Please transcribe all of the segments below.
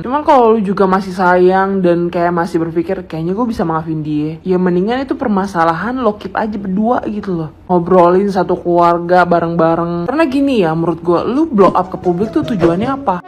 Cuman kalau lu juga masih sayang dan kayak masih berpikir kayaknya gue bisa maafin dia, ya mendingan itu permasalahan lo keep aja berdua gitu loh. Ngobrolin satu keluarga bareng-bareng. Karena gini ya, menurut gue, lu blow up ke publik tuh tujuannya apa?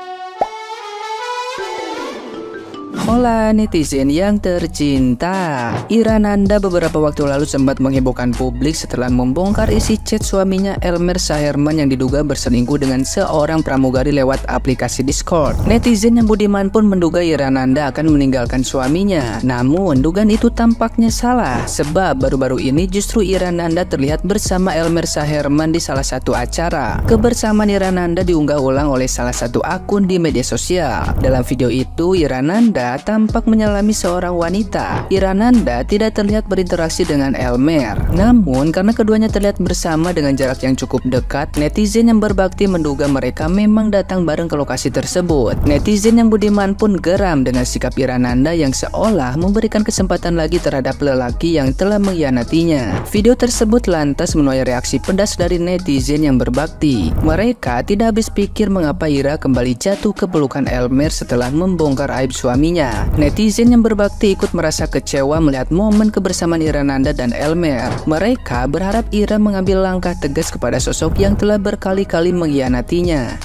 Hola netizen yang tercinta, Irananda beberapa waktu lalu sempat menghebohkan publik setelah membongkar isi chat suaminya Elmer Saherman yang diduga berselingkuh dengan seorang pramugari lewat aplikasi Discord. Netizen yang budiman pun menduga Irananda akan meninggalkan suaminya. Namun dugaan itu tampaknya salah, sebab baru-baru ini justru Irananda terlihat bersama Elmer Saherman di salah satu acara. Kebersamaan Irananda diunggah ulang oleh salah satu akun di media sosial. Dalam video itu Irananda tampak menyalami seorang wanita. Irananda tidak terlihat berinteraksi dengan Elmer. Namun karena keduanya terlihat bersama dengan jarak yang cukup dekat, netizen yang berbakti menduga mereka memang datang bareng ke lokasi tersebut. Netizen yang budiman pun geram dengan sikap Irananda yang seolah memberikan kesempatan lagi terhadap lelaki yang telah mengkhianatinya. Video tersebut lantas menuai reaksi pedas dari netizen yang berbakti. Mereka tidak habis pikir mengapa Ira kembali jatuh ke pelukan Elmer setelah membongkar aib suaminya. Netizen yang berbakti ikut merasa kecewa melihat momen kebersamaan Irananda dan Elmer. Mereka berharap Ira mengambil langkah tegas kepada sosok yang telah berkali-kali mengkhianatinya.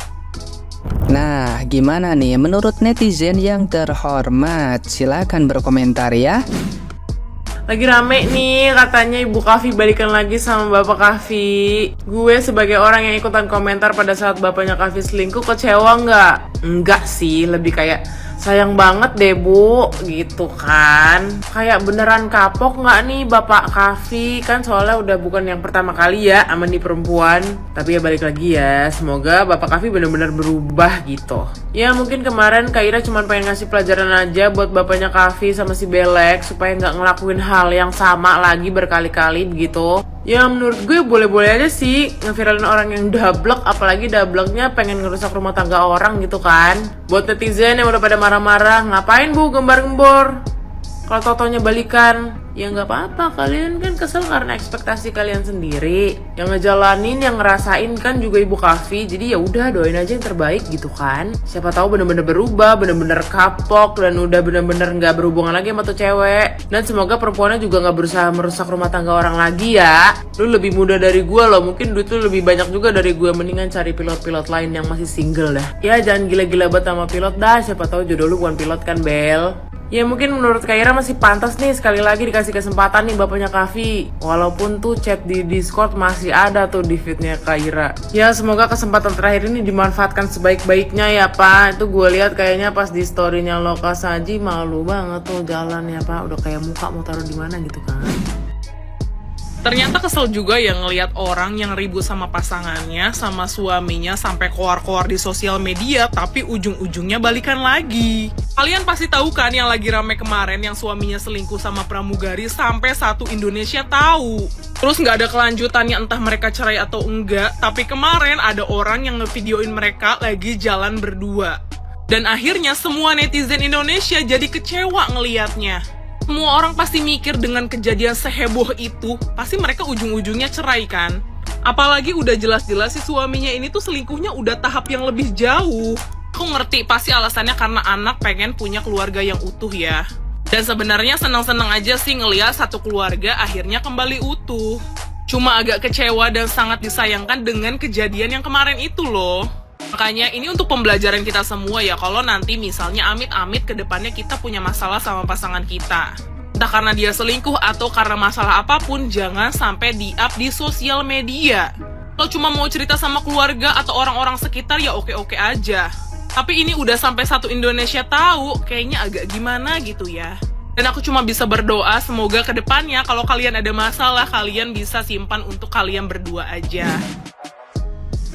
Nah, gimana nih menurut netizen yang terhormat? Silahkan berkomentar ya. Lagi rame nih katanya Ibu Kavi balikan lagi sama Bapak Kavi. Gue sebagai orang yang ikutan komentar pada saat bapaknya Kavi selingkuh, kecewa nggak? Enggak sih, lebih kayak sayang banget deh Bu, gitu kan. Kayak beneran kapok nggak nih Bapak Kavi? Kan soalnya udah bukan yang pertama kali ya sama nih perempuan. Tapi ya balik lagi ya, semoga Bapak Kavi bener-bener berubah gitu. Ya mungkin kemarin Kak Ira cuma pengen ngasih pelajaran aja buat bapaknya Kavi sama si Belek, supaya nggak ngelakuin hal yang sama lagi berkali-kali begitu. Ya menurut gue boleh-boleh aja sih ngeviralin orang yang dablek, apalagi dableknya pengen ngerusak rumah tangga orang gitu kan. Buat netizen yang udah pada marah-marah, ngapain Bu gembar-gembor? Kalau totonya balikan, ya nggak apa-apa, kalian kan kesel karena ekspektasi kalian sendiri. Yang ngejalanin, yang ngerasain kan juga Ibu Kavi, jadi ya udah doain aja yang terbaik gitu kan. Siapa tahu bener-bener berubah, bener-bener kapok dan udah bener-bener nggak berhubungan lagi sama tuh cewek. Dan semoga perempuannya juga nggak berusaha merusak rumah tangga orang lagi ya. Lu lebih muda dari gue loh, mungkin duit lu lebih banyak juga dari gue, mendingan cari pilot-pilot lain yang masih single dah. Ya jangan gila-gila banget sama pilot dah, siapa tahu jodoh lu bukan pilot kan Bel. Ya mungkin menurut Kak Ira masih pantas nih sekali lagi dikasih kesempatan nih bapaknya Kavi. Walaupun tuh chat di Discord masih ada tuh di feednya Kak Ira. Ya semoga kesempatan terakhir ini dimanfaatkan sebaik-baiknya ya Pak. Itu gue lihat kayaknya pas di storynya Loka Saji malu banget tuh jalan ya Pak. Udah kayak muka mau taruh di mana gitu kan. Ternyata kesel juga ya ngelihat orang yang ribut sama pasangannya, sama suaminya sampai keluar-keluar di sosial media, tapi ujung-ujungnya balikan lagi. Kalian pasti tahu kan yang lagi rame kemarin yang suaminya selingkuh sama pramugari sampai satu Indonesia tahu. Terus nggak ada kelanjutannya entah mereka cerai atau enggak, tapi kemarin ada orang yang ngevideoin mereka lagi jalan berdua. Dan akhirnya semua netizen Indonesia jadi kecewa ngelihatnya. Semua orang pasti mikir dengan kejadian seheboh itu, pasti mereka ujung-ujungnya cerai kan? Apalagi udah jelas-jelas si suaminya ini tuh selingkuhnya udah tahap yang lebih jauh. Aku ngerti pasti alasannya karena anak pengen punya keluarga yang utuh ya. Dan sebenarnya senang-senang aja sih ngeliat satu keluarga akhirnya kembali utuh. Cuma agak kecewa dan sangat disayangkan dengan kejadian yang kemarin itu loh. Makanya ini untuk pembelajaran kita semua ya, kalau nanti misalnya amit-amit ke depannya kita punya masalah sama pasangan kita. Entah karena dia selingkuh atau karena masalah apapun, jangan sampai di-up di sosial media. Kalau cuma mau cerita sama keluarga atau orang-orang sekitar ya oke-oke aja. Tapi ini udah sampai satu Indonesia tahu, kayaknya agak gimana gitu ya. Dan aku cuma bisa berdoa semoga ke depannya kalau kalian ada masalah, kalian bisa simpan untuk kalian berdua aja.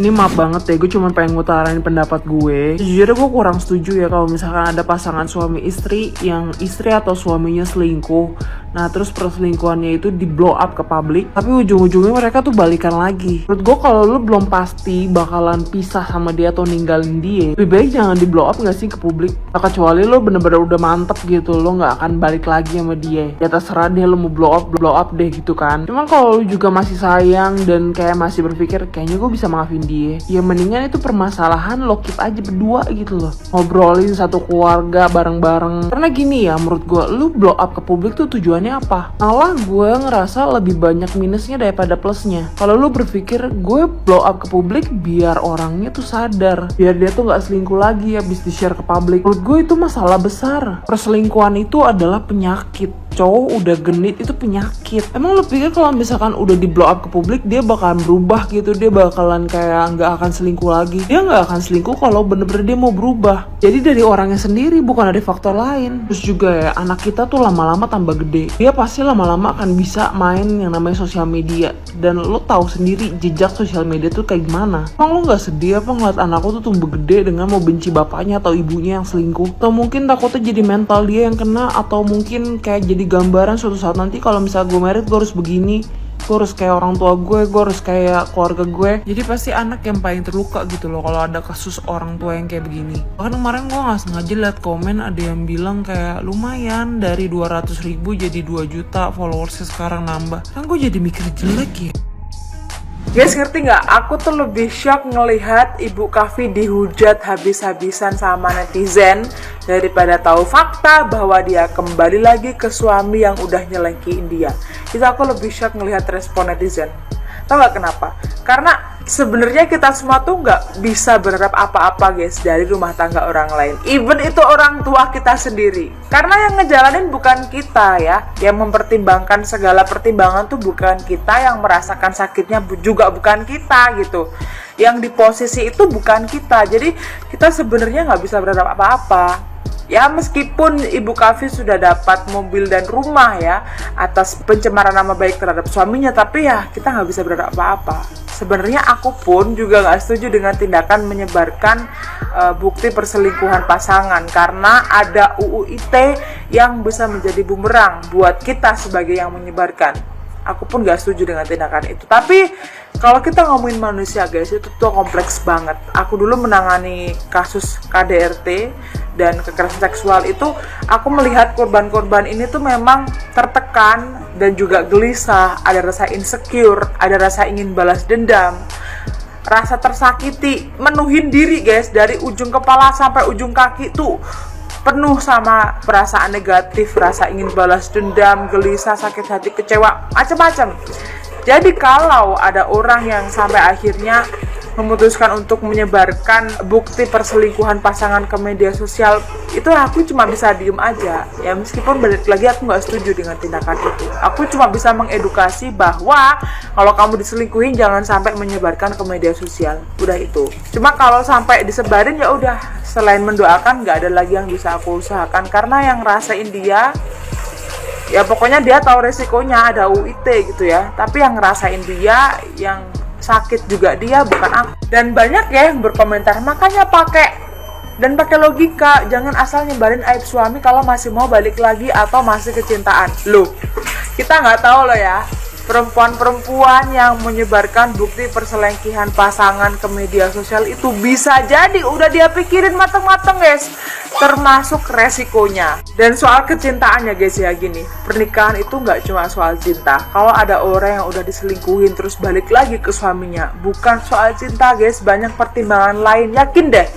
Ini maaf banget ya, gue cuma pengen ngutarain pendapat gue. Jujur gue kurang setuju ya kalau misalkan ada pasangan suami istri yang istri atau suaminya selingkuh Nah terus perselingkuhannya itu di blow up ke publik, tapi ujung-ujungnya mereka tuh balikan lagi. Menurut gue kalau lu belum pasti bakalan pisah sama dia atau ninggalin dia, lebih baik jangan di blow up gak sih ke publik. Nah, kecuali lu bener-bener udah mantep gitu, lu gak akan balik lagi sama dia, ya terserah deh lu mau blow up deh gitu kan. Cuman kalau lu juga masih sayang dan kayak masih berpikir kayaknya gue bisa maafin dia, ya mendingan itu permasalahan lo keep aja berdua gitu loh, ngobrolin satu keluarga bareng-bareng. Karena gini ya, menurut gue lu blow up ke publik tuh tujuannya apa? Malah gue ngerasa lebih banyak minusnya daripada plusnya. Kalau lu berpikir gue blow up ke publik biar orangnya tuh sadar, biar dia tuh gak selingkuh lagi habis di share ke publik, menurut gue itu masalah besar. Perselingkuhan itu adalah penyakit. Cowok udah genit itu penyakit. Emang lu pikir kalau misalkan udah di blow up ke publik dia bakalan berubah gitu, dia bakalan kayak nggak akan selingkuh lagi? Dia nggak akan selingkuh kalau bener-bener dia mau berubah. Jadi dari orangnya sendiri, bukan dari faktor lain. Terus juga ya, anak kita tuh lama-lama tambah gede, dia pasti lama-lama akan bisa main yang namanya sosial media. Dan lo tahu sendiri jejak sosial media tuh kayak gimana. Emang lo nggak sedih apa ngeliat anakku tuh tumbuh gede dengan mau benci bapaknya atau ibunya yang selingkuh? Atau mungkin takutnya jadi mental dia yang kena, atau mungkin kayak jadi gambaran suatu saat nanti kalau misalnya gue married gue harus begini, gue harus kayak orang tua gue harus kayak keluarga gue. Jadi pasti anak yang paling terluka gitu loh kalau ada kasus orang tua yang kayak begini. Bahkan kemarin gue gak sengaja liat komen ada yang bilang kayak lumayan dari 200.000 jadi 2 juta followersnya sekarang nambah. Kan gue jadi mikir jelek ya. Guys, ngerti nggak? Aku tuh lebih shock ngelihat Ibu Kavi dihujat habis-habisan sama netizen daripada tahu fakta bahwa dia kembali lagi ke suami yang udah nyelengkiin dia. Itu aku lebih shock ngelihat respon netizen. Tahu nggak kenapa? Karena sebenarnya kita semua tuh nggak bisa berharap apa-apa guys dari rumah tangga orang lain. Even itu orang tua kita sendiri. Karena yang ngejalanin bukan kita ya. Yang mempertimbangkan segala pertimbangan tuh bukan kita, yang merasakan sakitnya juga bukan kita gitu. Yang di posisi itu bukan kita. Jadi kita sebenarnya nggak bisa berharap apa-apa. Ya meskipun Ibu Kavi sudah dapat mobil dan rumah ya atas pencemaran nama baik terhadap suaminya, tapi ya kita nggak bisa berharap apa-apa. Sebenarnya aku pun juga nggak setuju dengan tindakan menyebarkan bukti perselingkuhan pasangan, karena ada UU ITE yang bisa menjadi bumerang buat kita sebagai yang menyebarkan. Aku pun gak setuju dengan tindakan itu. Tapi kalau kita ngomongin manusia guys, itu tuh kompleks banget. Aku dulu menangani kasus KDRT dan kekerasan seksual itu, aku melihat korban-korban ini tuh memang tertekan dan juga gelisah. Ada rasa insecure, ada rasa ingin balas dendam, rasa tersakiti, menuhin diri guys. Dari ujung kepala sampai ujung kaki tuh penuh sama perasaan negatif, rasa ingin balas dendam, gelisah, sakit hati, kecewa, macam-macam. Jadi kalau ada orang yang sampai akhirnya memutuskan untuk menyebarkan bukti perselingkuhan pasangan ke media sosial, itu aku cuma bisa diem aja. Ya meskipun balik lagi aku nggak setuju dengan tindakan itu. Aku cuma bisa mengedukasi bahwa kalau kamu diselingkuhin jangan sampai menyebarkan ke media sosial. Udah itu. Cuma kalau sampai disebarin ya udah, selain mendoakan nggak ada lagi yang bisa aku usahakan, karena yang ngerasain dia ya pokoknya dia tahu resikonya, ada UIT gitu ya. Tapi yang ngerasain dia, yang sakit juga dia, bukan aku. Dan banyak ya yang berkomentar, makanya pakai logika, jangan asal nyebarin aib suami kalau masih mau balik lagi atau masih kecintaan. Loh, kita nggak tahu loh ya, perempuan-perempuan yang menyebarkan bukti perselingkuhan pasangan ke media sosial itu bisa jadi udah dia pikirin mateng-mateng guys, termasuk resikonya. Dan soal kecintaannya guys ya gini, pernikahan itu nggak cuma soal cinta. Kalau ada orang yang udah diselingkuhin terus balik lagi ke suaminya, bukan soal cinta guys, banyak pertimbangan lain, yakin deh.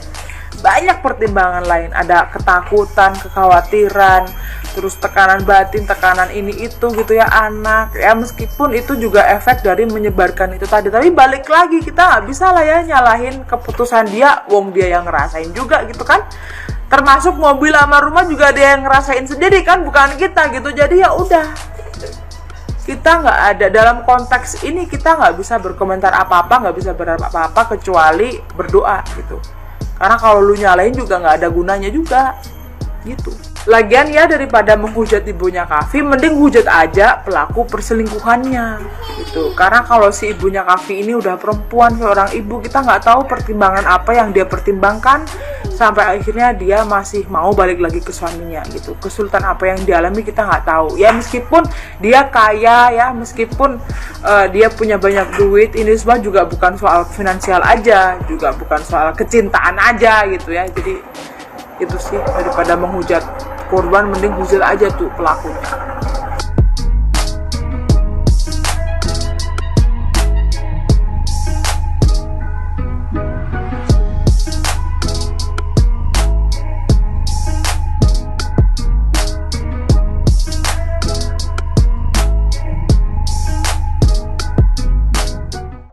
Banyak pertimbangan lain, ada ketakutan, kekhawatiran, terus tekanan batin, tekanan ini itu gitu ya, anak ya, meskipun itu juga efek dari menyebarkan itu tadi. Tapi balik lagi, kita nggak bisa lah ya nyalahin keputusan dia, wong dia yang ngerasain juga gitu kan. Termasuk mobil sama rumah juga dia yang ngerasain sendiri kan, bukan kita gitu. Jadi ya udah, kita nggak ada dalam konteks ini, kita nggak bisa berkomentar apa-apa, nggak bisa berharap apa-apa kecuali berdoa gitu. Karena kalau lu nyalain juga nggak ada gunanya juga gitu. Lagian ya daripada menghujat ibunya Kavi, mending hujat aja pelaku perselingkuhannya gitu. Karena kalau si ibunya Kavi ini udah perempuan, seorang ibu, kita nggak tahu pertimbangan apa yang dia pertimbangkan sampai akhirnya dia masih mau balik lagi ke suaminya gitu. Kesulitan apa yang dialami kita nggak tahu. Ya meskipun dia kaya ya, meskipun dia punya banyak duit, ini semua juga bukan soal finansial aja, juga bukan soal kecintaan aja gitu ya. Jadi itu sih, daripada menghujat korban mending hujat aja tuh pelakunya.